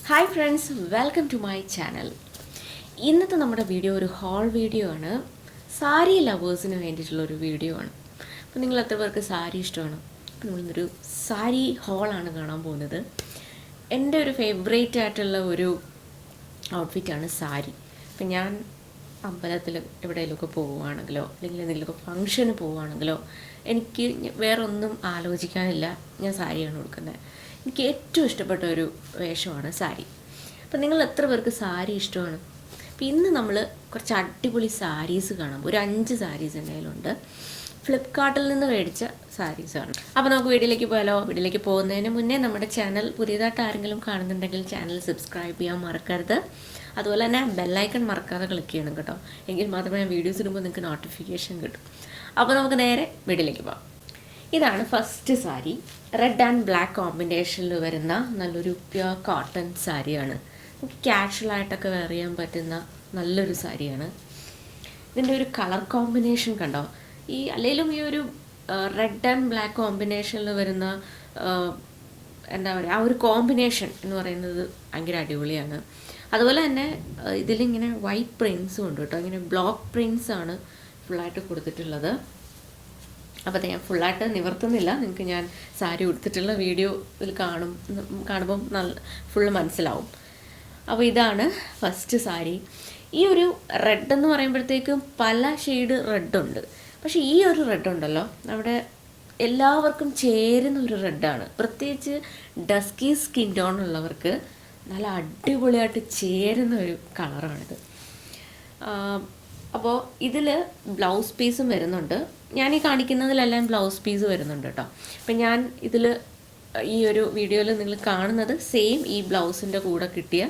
Hi friends, welcome to my channel. ഇന്നത്തെ നമ്മുടെ video ഒരു ഹോൾ വീഡിയോ ആണ്. സാരി ലവേഴ്സിന് വേണ്ടിയിട്ടുള്ളൊരു വീഡിയോ ആണ്. അപ്പോൾ നിങ്ങൾ എത്ര പേർക്ക് സാരി ഇഷ്ടമാണ്? അപ്പോൾ നമ്മളിന്നൊരു സാരി ഹോളാണ് കാണാൻ പോകുന്നത്. എൻ്റെ ഒരു ഫേവറേറ്റ് ആയിട്ടുള്ള ഒരു ഔട്ട്ഫിറ്റാണ് സാരി. അപ്പം ഞാൻ അമ്പലത്തിൽ എവിടെയെങ്കിലുമൊക്കെ പോവുകയാണെങ്കിലോ അല്ലെങ്കിൽ എന്തെങ്കിലുമൊക്കെ ഫങ്ഷന് പോവുകയാണെങ്കിലോ എനിക്ക് വേറെ ഒന്നും ആലോചിക്കാനില്ല, ഞാൻ സാരിയാണ് ഉടുക്കുന്നത്. എനിക്ക് ഏറ്റവും ഇഷ്ടപ്പെട്ട ഒരു വേഷമാണ് സാരി. അപ്പം നിങ്ങൾ എത്ര പേർക്ക് സാരി ഇഷ്ടമാണ്? അപ്പം ഇന്ന് നമ്മൾ കുറച്ച് അടിപൊളി സാരീസ് കാണാം. ഒരു 5 സാരീസ് എൻ്റെ കയ്യിലുണ്ട്. ഫ്ലിപ്കാർട്ടിൽ നിന്ന് മേടിച്ച സാരീസാണ്. അപ്പോൾ നമുക്ക് വീഡിയോയിലേക്ക് പോയാലോ? വീഡിയോയിലേക്ക് പോകുന്നതിന് മുന്നേ നമ്മുടെ ചാനൽ പുതിയതായിട്ട് ആരെങ്കിലും കാണുന്നുണ്ടെങ്കിൽ ചാനൽ സബ്സ്ക്രൈബ് ചെയ്യാൻ മറക്കരുത്. അതുപോലെ തന്നെ ബെല്ലൈക്കൺ മറക്കാതെ ക്ലിക്ക് ചെയ്യണം കേട്ടോ. എങ്കിൽ മാത്രമേ ഞാൻ വീഡിയോസ് ഇടുമ്പോൾ നിങ്ങൾക്ക് നോട്ടിഫിക്കേഷൻ കിട്ടും. അപ്പോൾ നമുക്ക് നേരെ വീഡിയോയിലേക്ക് പോകാം. ഇതാണ് first sari. Red and black കോമ്പിനേഷനിൽ വരുന്ന നല്ലൊരു പ്യുവർ കോട്ടൺ സാരിയാണ്. നമുക്ക് ക്യാഷ്വലായിട്ടൊക്കെ വെയർ ചെയ്യാൻ പറ്റുന്ന നല്ലൊരു സാരിയാണ്. ഇതിൻ്റെ ഒരു കളർ കോമ്പിനേഷൻ കണ്ടോ? അല്ലെങ്കിലും ഈ ഒരു റെഡ് ആൻഡ് ബ്ലാക്ക് കോമ്പിനേഷനിൽ വരുന്ന എന്താ പറയുക, ആ ഒരു കോമ്പിനേഷൻ എന്ന് പറയുന്നത് ഭയങ്കര അടിപൊളിയാണ്. അതുപോലെ തന്നെ ഇതിലിങ്ങനെ വൈറ്റ് പ്രിൻസും ഉണ്ട് കേട്ടോ. ഇങ്ങനെ ബ്ലോക്ക് പ്രിൻസാണ് ഫുള്ളായിട്ട് കൊടുത്തിട്ടുള്ളത്. അപ്പോൾ അത് ഞാൻ ഫുള്ളായിട്ട് നിവർത്തുന്നില്ല, നിങ്ങൾക്ക് ഞാൻ സാരി ഉടുത്തിട്ടുള്ള വീഡിയോ ഇതിൽ കാണുമ്പം ഫുള്ള് മനസ്സിലാവും. അപ്പോൾ ഇതാണ് ഫസ്റ്റ് സാരി. ഈ ഒരു റെഡ് എന്ന് പറയുമ്പോഴത്തേക്കും പല ഷെയ്ഡ് റെഡുണ്ട്. പക്ഷേ ഈ ഒരു റെഡ് ഉണ്ടല്ലോ, അവിടെ എല്ലാവർക്കും ചേരുന്ന ഒരു റെഡാണ്. പ്രത്യേകിച്ച് ഡസ്കി സ്കിൻ ടോൺ ഉള്ളവർക്ക് നല്ല അടിപൊളിയായിട്ട് ചേരുന്ന ഒരു കളറാണിത്. അപ്പോൾ ഇതിൽ ബ്ലൗസ് പീസും വരുന്നുണ്ട്. ഞാൻ ഈ കാണിക്കുന്നതിലെല്ലാം ബ്ലൗസ് പീസ് വരുന്നുണ്ട് കേട്ടോ. അപ്പം ഞാൻ ഇതിൽ ഈ ഒരു വീഡിയോയിൽ നിങ്ങൾ കാണുന്നത് സെയിം ഈ ബ്ലൗസിൻ്റെ കൂടെ കിട്ടിയ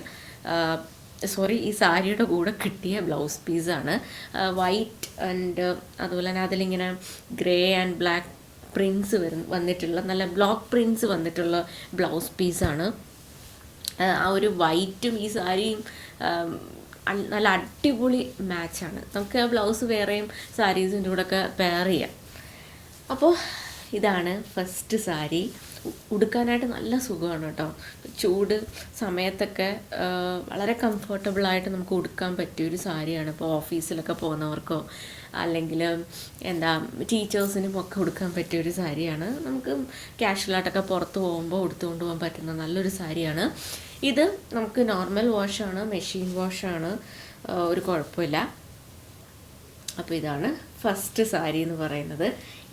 ഈ സാരിയുടെ കൂടെ കിട്ടിയ ബ്ലൗസ് പീസാണ്. വൈറ്റ് ആൻഡ് അതുപോലെ തന്നെ അതിലിങ്ങനെ ഗ്രേ ആൻഡ് ബ്ലാക്ക് പ്രിൻസ് വന്നിട്ടുള്ള നല്ല ബ്ലോക്ക് പ്രിൻസ് വന്നിട്ടുള്ള ബ്ലൗസ് പീസാണ്. ആ ഒരു വൈറ്റും ഈ സാരിയും നല്ല അടിപൊളി മാച്ചാണ്. നമുക്ക് ആ ബ്ലൗസ് വേറെയും സാരീസിൻ്റെ കൂടെയൊക്കെ പെയർ ചെയ്യാം. അപ്പോൾ ഇതാണ് ഫസ്റ്റ് സാരി. ഉടുക്കാനായിട്ട് നല്ല സുഖമാണ് കേട്ടോ. ചൂട് സമയത്തൊക്കെ വളരെ കംഫർട്ടബിളായിട്ട് നമുക്ക് ഉടുക്കാൻ പറ്റിയൊരു സാരിയാണ്. ഇപ്പോൾ ഓഫീസിലൊക്കെ പോകുന്നവർക്കോ അല്ലെങ്കിൽ ടീച്ചേഴ്സിനും ഒക്കെ ഉടുക്കാൻ പറ്റിയൊരു സാരിയാണ്. നമുക്ക് ക്യാഷ്വലായിട്ടൊക്കെ പുറത്ത് പോകുമ്പോൾ ഉടുത്തുകൊണ്ട് പോകാൻ പറ്റുന്ന നല്ലൊരു സാരിയാണ്. ഇത് നമുക്ക് നോർമൽ വാഷാണ്, മെഷീൻ വാഷാണ്, ഒരു കുഴപ്പമില്ല. അപ്പോൾ ഇതാണ് ഫസ്റ്റ് സാരി എന്ന് പറയുന്നത്.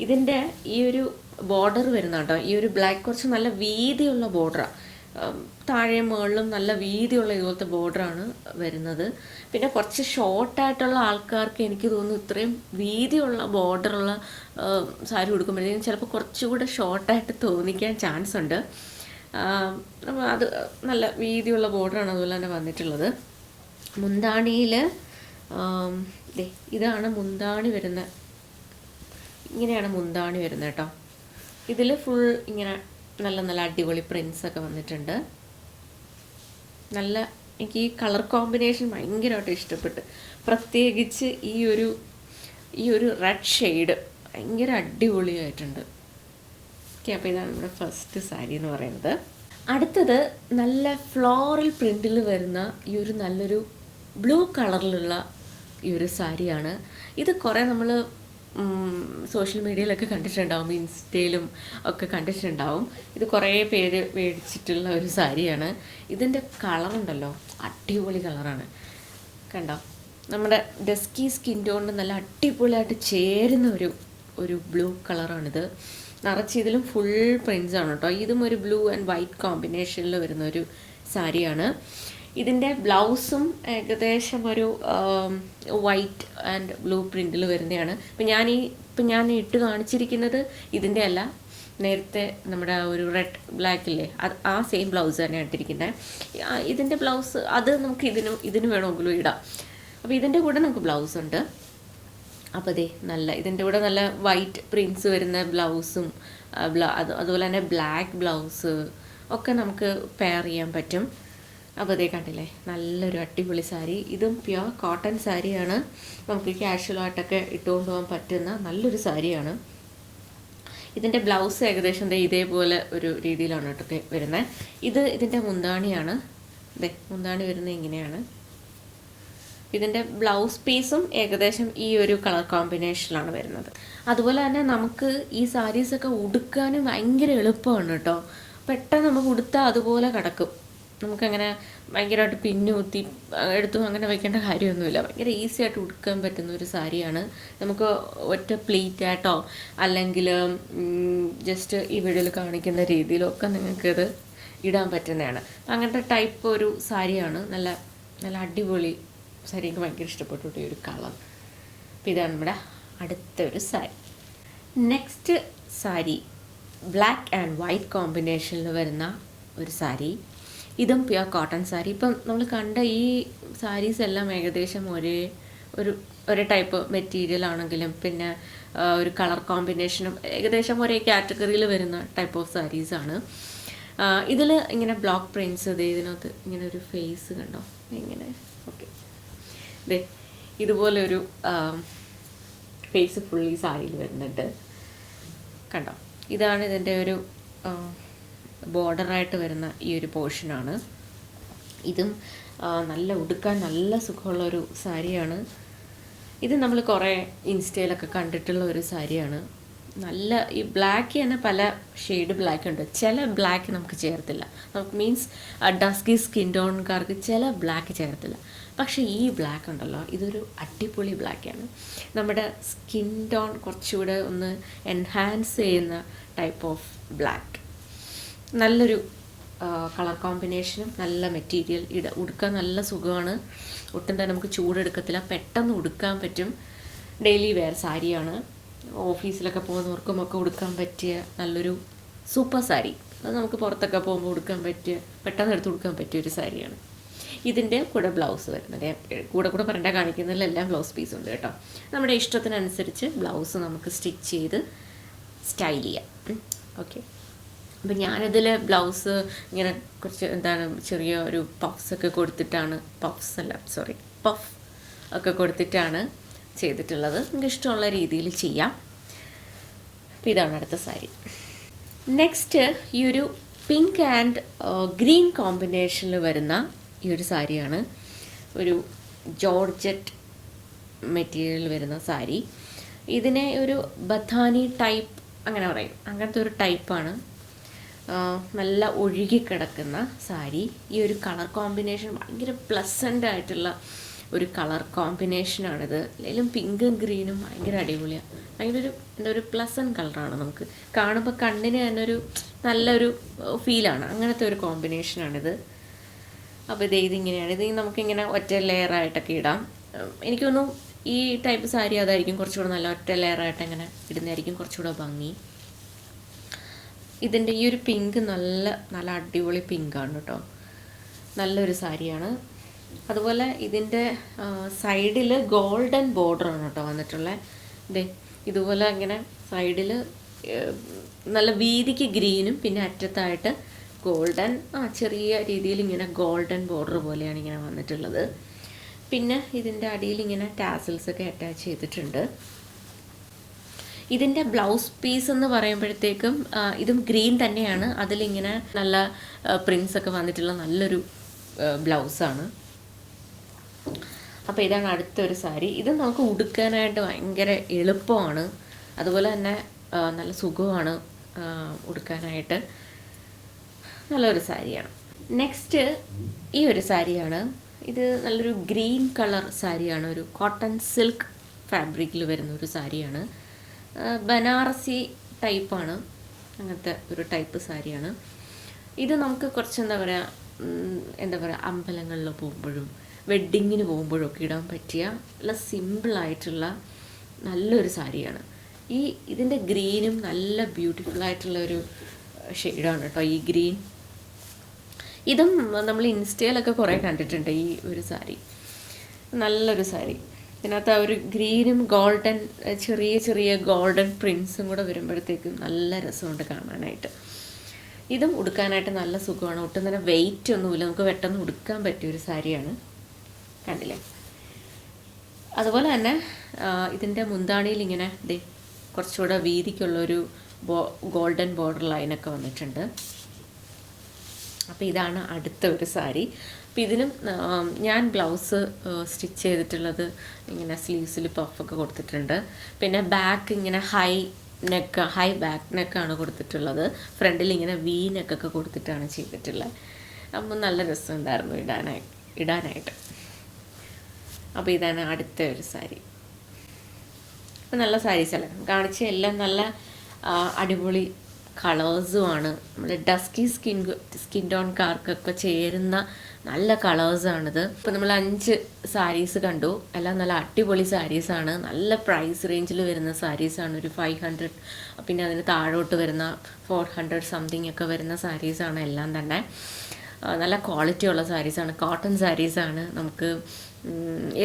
ഇതിൻ്റെ ഈ ഒരു ബോർഡർ വരുന്ന കേട്ടോ, ഈ ഒരു ബ്ലാക്ക് കുറച്ച് നല്ല വീതിയുള്ള ബോർഡറാണ്. താഴെ മുകളിലും നല്ല വീതിയുള്ള ഇതുപോലത്തെ ബോർഡറാണ് വരുന്നത്. പിന്നെ കുറച്ച് ഷോർട്ടായിട്ടുള്ള ആൾക്കാർക്ക് എനിക്ക് തോന്നുന്നു ഇത്രയും വീതിയുള്ള ബോർഡറുള്ള സാരി ഉടുക്കുമ്പോഴത്തേക്കും ചിലപ്പോൾ കുറച്ചുകൂടെ ഷോർട്ടായിട്ട് തോന്നിക്കാൻ ചാൻസ് ഉണ്ട്. അത് നല്ല വീതിയുള്ള ബോർഡറാണ് അതുപോലെ തന്നെ വന്നിട്ടുള്ളത്. മുന്താണിയിൽ ഇതാണ് മുന്താണി വരുന്നത്. ഇങ്ങനെയാണ് മുന്താണി വരുന്നത് കേട്ടോ. ഇതിൽ ഫുൾ ഇങ്ങനെ നല്ല നല്ല അടിപൊളി പ്രിൻസൊക്കെ വന്നിട്ടുണ്ട്. എനിക്ക് ഈ കളർ കോമ്പിനേഷൻ ഭയങ്കരമായിട്ട് ഇഷ്ടപ്പെട്ട്. പ്രത്യേകിച്ച് ഈ ഒരു റെഡ് ഷെയ്ഡ് ഭയങ്കര അടിപൊളിയായിട്ടുണ്ട്. ഓക്കെ, അപ്പോൾ ഇതാണ് നമ്മുടെ ഫസ്റ്റ് സാരി എന്ന് പറയുന്നത്. അടുത്തത് നല്ല ഫ്ലോറൽ പ്രിൻറ്റിൽ വരുന്ന ഈ ഒരു നല്ലൊരു ബ്ലൂ കളറിലുള്ള ഈ ഒരു സാരിയാണ്. ഇത് കുറേ നമ്മൾ സോഷ്യൽ മീഡിയയിലൊക്കെ കണ്ടിട്ടുണ്ടാവും, ഇൻസ്റ്റയിലും ഒക്കെ കണ്ടിട്ടുണ്ടാവും. ഇത് കുറേ പേര് മേടിച്ചിട്ടുള്ള ഒരു സാരിയാണ്. ഇതിൻ്റെ കളറുണ്ടല്ലോ, അടിപൊളി കളറാണ്. കണ്ടോ, നമ്മുടെ ഡസ്കി സ്കിൻ ടോണിന് നല്ല അടിപൊളിയായിട്ട് ചേരുന്ന ഒരു ബ്ലൂ കളറാണിത്. നിറച്ച് ഇതിലും ഫുൾ പ്രിൻസ് ആണ് കേട്ടോ. ഇതും ഒരു ബ്ലൂ ആൻഡ് വൈറ്റ് കോമ്പിനേഷനിൽ വരുന്ന ഒരു സാരിയാണ്. ഇതിൻ്റെ ബ്ലൗസും ഏകദേശം ഒരു വൈറ്റ് ആൻഡ് ബ്ലൂ പ്രിൻറ്റിൽ വരുന്നതാണ്. ഇപ്പം ഞാൻ ഇട്ട് കാണിച്ചിരിക്കുന്നത് ഇതിൻ്റെ അല്ല, നേരത്തെ നമ്മുടെ ഒരു റെഡ് ബ്ലാക്കില്ലേ, ആ സെയിം ബ്ലൗസ് തന്നെയാണ് ഇട്ടിരിക്കുന്നത്. ഇതിൻ്റെ ബ്ലൗസ് അത് നമുക്ക് ഇതിന് വേണമെങ്കിലും ഇടാം. അപ്പോൾ ഇതിൻ്റെ കൂടെ നമുക്ക് ബ്ലൗസ് ഉണ്ട്. അപ്പോൾ ഇതിൻ്റെ കൂടെ നല്ല വൈറ്റ് പ്രിൻസ് വരുന്ന ബ്ലൗസും അതുപോലെ തന്നെ ബ്ലാക്ക് ബ്ലൗസ് ഒക്കെ നമുക്ക് പെയർ ചെയ്യാൻ പറ്റും. അപ്പോൾ കണ്ടില്ലേ, നല്ലൊരു അടിപൊളി സാരി. ഇതും പ്യുവർ കോട്ടൺ സാരിയാണ്. നമുക്ക് ക്യാഷ്വലായിട്ടൊക്കെ ഇട്ടുകൊണ്ട് പോകാൻ പറ്റുന്ന നല്ലൊരു സാരിയാണ്. ഇതിൻ്റെ ബ്ലൗസ് ഏകദേശം ഇതേപോലെ ഒരു രീതിയിലാണ് കേട്ടോ വരുന്നത്. ഇതിൻ്റെ മുന്താണിയാണ്. മുന്താണി വരുന്നത് ഇങ്ങനെയാണ്. ഇതിൻ്റെ ബ്ലൗസ് പീസും ഏകദേശം ഈ ഒരു കളർ കോമ്പിനേഷനിലാണ് വരുന്നത്. അതുപോലെ തന്നെ നമുക്ക് ഈ സാരീസൊക്കെ ഉടുക്കാനും ഭയങ്കര എളുപ്പമാണ് കേട്ടോ. പെട്ടെന്ന് നമുക്ക് ഉടുത്താൽ അതുപോലെ കിടക്കും. നമുക്കങ്ങനെ ഭയങ്കരമായിട്ട് പിന്നു കുത്തി എടുത്തും അങ്ങനെ വയ്ക്കേണ്ട കാര്യമൊന്നുമില്ല. ഭയങ്കര ഈസി ആയിട്ട് ഉടുക്കാൻ പറ്റുന്ന ഒരു സാരിയാണ്. നമുക്ക് ഒറ്റ പ്ലീറ്റ് ആയിട്ടോ അല്ലെങ്കിൽ ജസ്റ്റ് ഈ വീഡിയോയിൽ കാണിക്കുന്ന രീതിയിലൊക്കെ നിങ്ങൾക്കിത് ഇടാൻ പറ്റുന്നതാണ്. അങ്ങനത്തെ ടൈപ്പ് ഒരു സാരിയാണ്. നല്ല നല്ല അടിപൊളി സാരി. എനിക്ക് ഭയങ്കര ഇഷ്ടപ്പെട്ടു ഈ ഒരു കളർ. അപ്പോൾ ഇതാണ് നമ്മുടെ അടുത്തൊരു sari. Next sari black and white കോമ്പിനേഷനിൽ വരുന്ന ഒരു സാരി. ഇതും പ്യുവർ കോട്ടൺ സാരി. ഇപ്പം നമ്മൾ കണ്ട ഈ സാരീസ് എല്ലാം ഏകദേശം ഒരേ ടൈപ്പ് മെറ്റീരിയൽ ആണെങ്കിലും പിന്നെ ഒരു കളർ കോമ്പിനേഷനും ഏകദേശം ഒരേ കാറ്റഗറിയിൽ വരുന്ന ടൈപ്പ് ഓഫ് സാരീസാണ്. ഇതിൽ ഇങ്ങനെ ബ്ലോക്ക് പ്രിൻറ്റ്സ് ഇതിനകത്ത് ഇങ്ങനെ ഒരു ഫേസ് കണ്ടോ ഇങ്ങനെ. ഓക്കെ, ഇതുപോലെ ഒരു ഫേസ് ഫുള്ളി സാരിയിൽ വരുന്നുണ്ട് കണ്ടോ. ഇതാണ് ഇതിൻ്റെ ഒരു ബോർഡറായിട്ട് വരുന്ന ഈ ഒരു പോർഷനാണ്. ഇതും നല്ല ഉടുക്കാൻ നല്ല സുഖമുള്ളൊരു സാരിയാണ്. ഇത് നമ്മൾ കുറേ ഇൻസ്റ്റയിലൊക്കെ കണ്ടിട്ടുള്ള ഒരു സാരിയാണ്. നല്ല ഈ ബ്ലാക്ക് തന്നെ പല ഷെയ്ഡ് ബ്ലാക്ക് ഉണ്ട്. ചില ബ്ലാക്ക് നമുക്ക് ചേർത്തില്ല. നമുക്ക് മീൻസ് ഡസ്കി സ്കിൻ ടോൺകാർക്ക് ചില ബ്ലാക്ക് ചേർത്തില്ല. പക്ഷേ ഈ ബ്ലാക്ക് ഉണ്ടല്ലോ, ഇതൊരു അടിപൊളി ബ്ലാക്കാണ്. നമ്മുടെ സ്കിൻ ടോൺ കുറച്ചുകൂടെ ഒന്ന് എൻഹാൻസ് ചെയ്യുന്ന ടൈപ്പ് ഓഫ് ബ്ലാക്ക്. നല്ലൊരു കളർ കോമ്പിനേഷനും നല്ല മെറ്റീരിയൽ. ഉടുക്കാൻ നല്ല സുഖമാണ്. ഒട്ടും തന്നെ നമുക്ക് ചൂടെടുക്കത്തില്ല. പെട്ടെന്ന് ഉടുക്കാൻ പറ്റും. ഡെയിലി വെയർ സാരിയാണ്. ഓഫീസിലൊക്കെ പോകുന്നവർക്കും ഒക്കെ ഉടുക്കാൻ പറ്റിയ നല്ലൊരു സൂപ്പർ സാരി. അത് നമുക്ക് പുറത്തൊക്കെ പോകുമ്പോൾ ഉടുക്കാൻ പറ്റിയ, പെട്ടെന്ന് എടുത്ത് ഉടുക്കാൻ പറ്റിയ ഒരു സാരിയാണ്. ഇതിൻ്റെ കൂടെ ബ്ലൗസ് വരുന്നത് കൂടെ പറയേണ്ട കാണിക്കുന്നതിലെല്ലാം ബ്ലൗസ് പീസ് ഉണ്ട് കേട്ടോ. നമ്മുടെ ഇഷ്ടത്തിനനുസരിച്ച് ബ്ലൗസ് നമുക്ക് സ്റ്റിച്ച് ചെയ്ത് സ്റ്റൈൽ ചെയ്യാം. ഓക്കെ, അപ്പം ഞാനിതിൽ ബ്ലൗസ് ഇങ്ങനെ കുറച്ച് ചെറിയ ഒരു പഫ് ഒക്കെ കൊടുത്തിട്ടാണ് ചെയ്തിട്ടുള്ളത്. നിങ്ങൾക്ക് ഇഷ്ടമുള്ള രീതിയിൽ ചെയ്യാം. അപ്പോൾ ഇതാണ് അടുത്ത സാരി. നെക്സ്റ്റ് ഈ ഒരു പിങ്ക് ആൻഡ് ഗ്രീൻ കോമ്പിനേഷനിൽ വരുന്ന ഈ ഒരു സാരിയാണ്. ഒരു ജോർജറ്റ് മെറ്റീരിയൽ വരുന്ന സാരി. ഇതിനെ ഒരു ബഥാനി ടൈപ്പ് അങ്ങനെ പറയും. അങ്ങനത്തെ ഒരു ടൈപ്പാണ്. നല്ല ഒഴുകിക്കിടക്കുന്ന സാരി. ഈ ഒരു കളർ കോമ്പിനേഷൻ ഭയങ്കര പ്ലസൻ്റ് ആയിട്ടുള്ള ഒരു കളർ കോമ്പിനേഷനാണിത്. അല്ലെങ്കിൽ പിങ്കും ഗ്രീനും ഭയങ്കര അടിപൊളിയാണ്. ഭയങ്കര ഒരു പ്ലസൻറ്റ് കളറാണ്. നമുക്ക് കാണുമ്പോൾ കണ്ണിന് തന്നെ ഒരു നല്ലൊരു ഫീലാണ്. അങ്ങനത്തെ ഒരു കോമ്പിനേഷനാണിത്. അപ്പോൾ ഇതിങ്ങനെയാണ്. ഇത് നമുക്കിങ്ങനെ ഒറ്റ ലെയറായിട്ടൊക്കെ ഇടാം. എനിക്ക് തോന്നുന്നു ഈ ടൈപ്പ് സാരി അതായിരിക്കും കുറച്ചുകൂടെ നല്ല. ഒറ്റ ലെയറായിട്ട് അങ്ങനെ ഇടുന്നതായിരിക്കും കുറച്ചുകൂടെ ഭംഗി. ഇതിൻ്റെ ഈ ഒരു പിങ്ക് നല്ല നല്ല അടിപൊളി പിങ്കാണ് കേട്ടോ. നല്ലൊരു സാരിയാണ്. അതുപോലെ ഇതിൻ്റെ സൈഡിൽ ഗോൾഡൻ ബോർഡറാണ് കേട്ടോ വന്നിട്ടുള്ളത്. ഇതുപോലെ ഇങ്ങനെ സൈഡിൽ നല്ല വീതിക്ക് ഗ്രീനും പിന്നെ അറ്റത്തായിട്ട് ഗോൾഡൻ ചെറിയ രീതിയിൽ ഇങ്ങനെ ഗോൾഡൻ ബോർഡർ പോലെയാണ് ഇങ്ങനെ വന്നിട്ടുള്ളത്. പിന്നെ ഇതിൻ്റെ അടിയിൽ ഇങ്ങനെ ടാസൽസൊക്കെ അറ്റാച്ച് ചെയ്തിട്ടുണ്ട്. ഇതിൻ്റെ ബ്ലൗസ് പീസ് എന്ന് പറയുമ്പോഴത്തേക്കും ഇതും ഗ്രീൻ തന്നെയാണ്. അതിലിങ്ങനെ നല്ല പ്രിൻസൊക്കെ വന്നിട്ടുള്ള നല്ലൊരു ബ്ലൗസാണ്. അപ്പോൾ ഇതാണ് അടുത്തൊരു സാരി. ഇത് നമുക്ക് ഉടുക്കാനായിട്ട് ഭയങ്കര എളുപ്പമാണ്. അതുപോലെ തന്നെ നല്ല സുഖമാണ് ഉടുക്കാനായിട്ട്. നല്ലൊരു സാരിയാണ്. നെക്സ്റ്റ് ഈ ഒരു സാരിയാണ്. ഇത് നല്ലൊരു ഗ്രീൻ കളർ സാരിയാണ്. ഒരു കോട്ടൺ സിൽക്ക് ഫാബ്രിക്കിൽ വരുന്ന ഒരു സാരിയാണ്. ബനാറസി ടൈപ്പാണ്. അങ്ങനത്തെ ഒരു ടൈപ്പ് സാരിയാണ്. ഇത് നമുക്ക് കുറച്ച് എന്താ പറയുക അമ്പലങ്ങളിൽ പോകുമ്പോഴും വെഡ്ഡിങ്ങിന് പോകുമ്പോഴും ഒക്കെ ഇടാൻ പറ്റിയ നല്ല സിമ്പിളായിട്ടുള്ള നല്ലൊരു സാരിയാണ്. ഇതിൻ്റെ ഗ്രീനും നല്ല ബ്യൂട്ടിഫുൾ ആയിട്ടുള്ള ഒരു ഷെയ്ഡാണ് കേട്ടോ ഈ ഗ്രീൻ. ഇതും നമ്മൾ ഇൻസ്റ്റയിലൊക്കെ കുറേ കണ്ടിട്ടുണ്ട് ഈ ഒരു സാരി. നല്ലൊരു സാരി. ഇതിനകത്ത് ആ ഒരു ഗ്രീനും ഗോൾഡൻ ചെറിയ ചെറിയ ഗോൾഡൻ പ്രിൻസും കൂടെ വരുമ്പോഴത്തേക്കും നല്ല രസമുണ്ട് കാണാനായിട്ട്. ഇതും ഉടുക്കാനായിട്ട് നല്ല സുഖമാണ്. ഒട്ടും തന്നെ വെയിറ്റ് ഒന്നുമില്ല. നമുക്ക് പെട്ടെന്ന് ഉടുക്കാൻ പറ്റിയൊരു സാരിയാണ്. കണ്ടില്ലേ? അതുപോലെ തന്നെ ഇതിൻ്റെ മുന്താണിയിൽ ഇങ്ങനെ കുറച്ചുകൂടെ വീതിക്കുള്ളൊരു ഗോൾഡൻ ബോർഡർ ലൈനൊക്കെ വന്നിട്ടുണ്ട്. അപ്പോൾ ഇതാണ് അടുത്ത ഒരു സാരി. അപ്പോൾ ഇതിനും ഞാൻ ബ്ലൗസ് സ്റ്റിച്ച് ചെയ്തിട്ടുള്ളത് ഇങ്ങനെ സ്ലീവ്സിൽ പഫൊക്കെ കൊടുത്തിട്ടുണ്ട്. പിന്നെ ബാക്ക് ഇങ്ങനെ ഹൈ ബാക്ക് നെക്കാണ് കൊടുത്തിട്ടുള്ളത്. ഫ്രണ്ടിൽ ഇങ്ങനെ വി നെക്കൊക്കെ കൊടുത്തിട്ടാണ് ചെയ്തിട്ടുള്ളത്. അപ്പോൾ നല്ല രസമുണ്ടായിരുന്നു ഇടാനായിട്ട്. അപ്പോൾ ഇതാണ് അടുത്ത ഒരു സാരി. അപ്പോൾ നല്ല സാരീസ് അല്ലേ കാണിച്ച എല്ലാം നല്ല അടിപൊളി കളേഴ്സുമാണ്. നമ്മുടെ ഡസ്കി സ്കിൻ ടോൺകാർക്കൊക്കെ ചേരുന്ന നല്ല കളേഴ്സാണിത്. ഇപ്പോൾ നമ്മൾ 5 സാരീസ് കണ്ടു. എല്ലാം നല്ല അടിപൊളി സാരീസാണ്. നല്ല പ്രൈസ് റേഞ്ചിൽ വരുന്ന സാരീസാണ്. ഒരു 500, പിന്നെ അതിന് താഴോട്ട് വരുന്ന 400 സംതിങ് ഒക്കെ വരുന്ന സാരീസാണ് എല്ലാം തന്നെ. നല്ല ക്വാളിറ്റി ഉള്ള സാരീസാണ്. കോട്ടൺ സാരീസാണ്. നമുക്ക്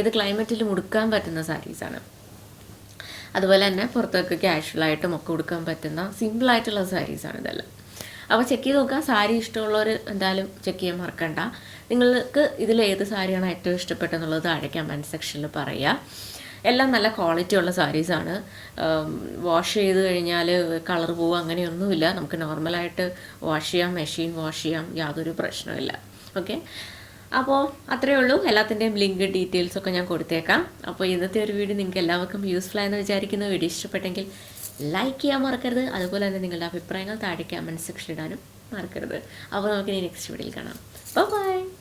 ഏത് ക്ലൈമറ്റിലും ഉടുക്കാൻ പറ്റുന്ന സാരീസാണ്. അതുപോലെ തന്നെ പുറത്തൊക്കെ ക്യാഷ്വലായിട്ടും ഒക്കെ ഉടുക്കാൻ പറ്റുന്ന സിമ്പിളായിട്ടുള്ള സാരീസാണ് ഇതെല്ലാം. അപ്പോൾ ചെക്ക് ചെയ്ത് നോക്കുക. സാരി ഇഷ്ടമുള്ളവർ എന്തായാലും ചെക്ക് ചെയ്യാൻ മറക്കണ്ട. നിങ്ങൾക്ക് ഇതിൽ ഏത് സാരിയാണ് ഏറ്റവും ഇഷ്ടപ്പെട്ടെന്നുള്ളത് താഴെ കമൻറ്റ് സെക്ഷനിൽ പറയുക. എല്ലാം നല്ല ക്വാളിറ്റി ഉള്ള സാരീസാണ്. വാഷ് ചെയ്ത് കഴിഞ്ഞാൽ കളർ പോവുക അങ്ങനെയൊന്നുമില്ല. നമുക്ക് നോർമലായിട്ട് വാഷ് ചെയ്യാം, മെഷീൻ വാഷ് ചെയ്യാം, യാതൊരു പ്രശ്നമില്ല. ഓക്കെ, അപ്പോൾ അത്രയേ ഉള്ളൂ. എല്ലാത്തിൻ്റെയും ലിങ്ക് ഡീറ്റെയിൽസൊക്കെ ഞാൻ കൊടുത്തേക്കാം. അപ്പോൾ ഇന്നത്തെ ഒരു വീഡിയോ നിങ്ങൾക്ക് എല്ലാവർക്കും യൂസ്ഫുൾ ആയെന്ന് വിചാരിക്കുന്നു. വീഡിയോ ഇഷ്ടപ്പെട്ടെങ്കിൽ ലൈക്ക് ചെയ്യാൻ മറക്കരുത്. അതുപോലെ തന്നെ നിങ്ങളുടെ അഭിപ്രായങ്ങൾ താഴെ കമൻറ്റ് സെക്ഷനിൽ ഇടാനും മറക്കരുത്. അപ്പോൾ നമുക്കിനി നെക്സ്റ്റ് വീഡിയോയിൽ കാണാം. ബൈ.